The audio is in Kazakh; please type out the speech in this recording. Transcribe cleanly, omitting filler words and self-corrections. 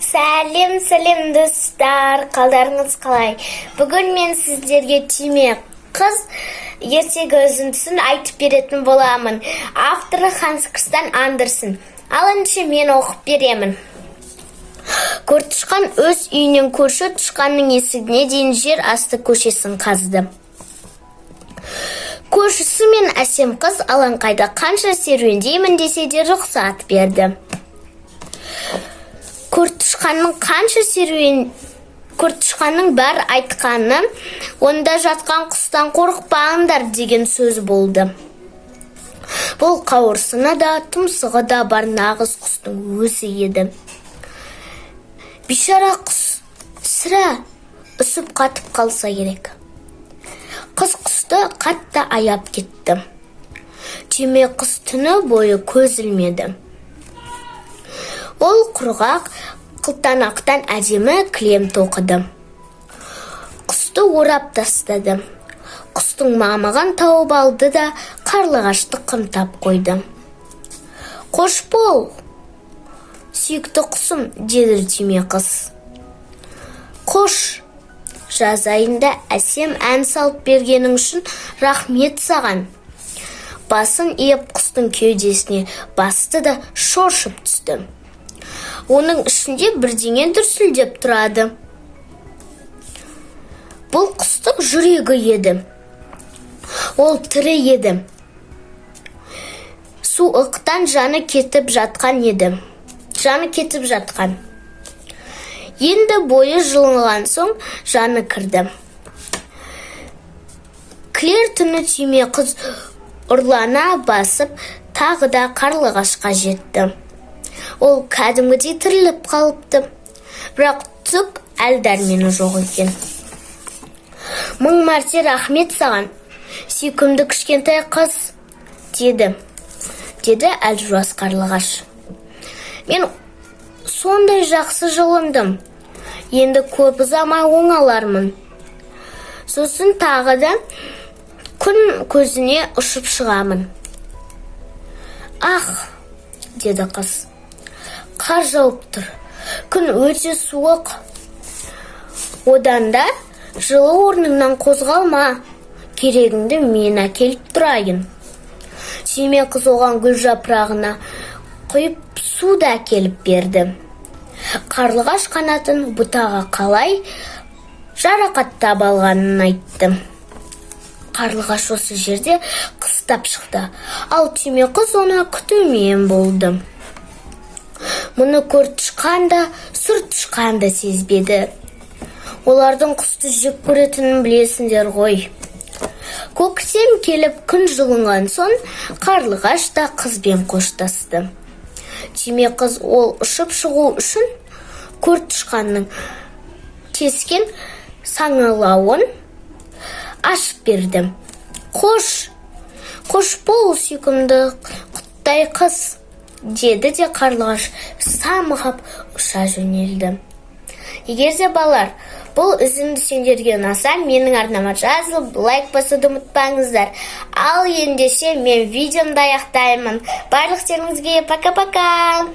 Сәлем достар, қалдарыңыз қалай? Бүгін мен сіздерге түйме қыз ертегі үзіндісін айтып беретін боламын. Авторы Ханс Кристиан Андерсен. Ал ендеше мен оқып беремін. Көртышқан өз үйінен көрші тышқанның есігіне дейін жер асты көшесін қазды. Көршісі мен әсем қыз алаңқайда қанша серуендеймін десе де рұқсат берді. Көртышқанның бәр айтқаны, онда жатқан құстан қорықпаңдар деген сөз болды. Бұл қауырсыны да, тұмсығы да бар нағыз құстың өзі еді. Бишара құс сірә үсіп қатып қалса керек. Қыз құсты қатты аяп кетті. Түйме қыз түні бойы көз ілмеді. Ол құрғақ қылтанақтан әдемі кілем тоқыды. Құсты орап тастады. Құстың мамығын тауып алды да қарлығашты қымтап қойды. Қош бол, сүйікті құсым, деді түйме қыз. Қош, жаз айында әсем ән салып бергенің үшін рахмет саған. Басын иіп құстың кеудесіне басты да шоршып түсті. Оның ішінде бірдеңе дүрсілдеп тұрады. Бұл құстың жүрегі еді. Ол тірі еді. Суықтан жаны кетіп жатқан еді. Енді бойы жылынған соң жаны кірді. Кілер түні түйме қыз ұрлана басып, тағы да қарлығашқа жетті. Ол кәдімгідей тіріліп қалыпты, бірақ түк әл-дәрмені жоқ екен. Мың мәрте рахмет саған, сүйкімді кішкентай қыз, деді әлжуаз қарлығаш. Мен сондай жақсы жылындым, енді көп ұзамай оңалармын. Сосын тағы да күн көзіне ұшып шығамын. Ах, деді қыз. Қар жауып тұр. Күн өте суық. Одан да жылы орныңнан қозғалма. Керегіңді мен әкеліп тұрайын. Түйме қыз оған гүл жапырағына құйып суды әкеліп берді. Қарлығаш қанатын бұтаға қалай жарақаттап алғанын айтты. Қарлығаш осы жерде қыстап шықты, ал түйме қыз оны күтумен болды. Мұны көртышқан да, сұр тышқан да сезбеді. Олардың құсты жек көретінін білесіңдер ғой. Көктем келіп күн жылынған соң, қарлығаш та қызбен қоштасты. Түйме қыз ол ұшып шығу үшін көртышқанның кескен саңылауын ашып берді. Қош бол, сүйкімді құттай қыз, деді де қарлығаш самғап ұша жөнелді. Егер де балалар, бұл үзінді сендерге ұнаса, менің арнама жазылып, лайк басуды ұмытпаңыздар. Ал ендеше мен видеомды аяқтаймын. Барлықтеріңізге пока-пока!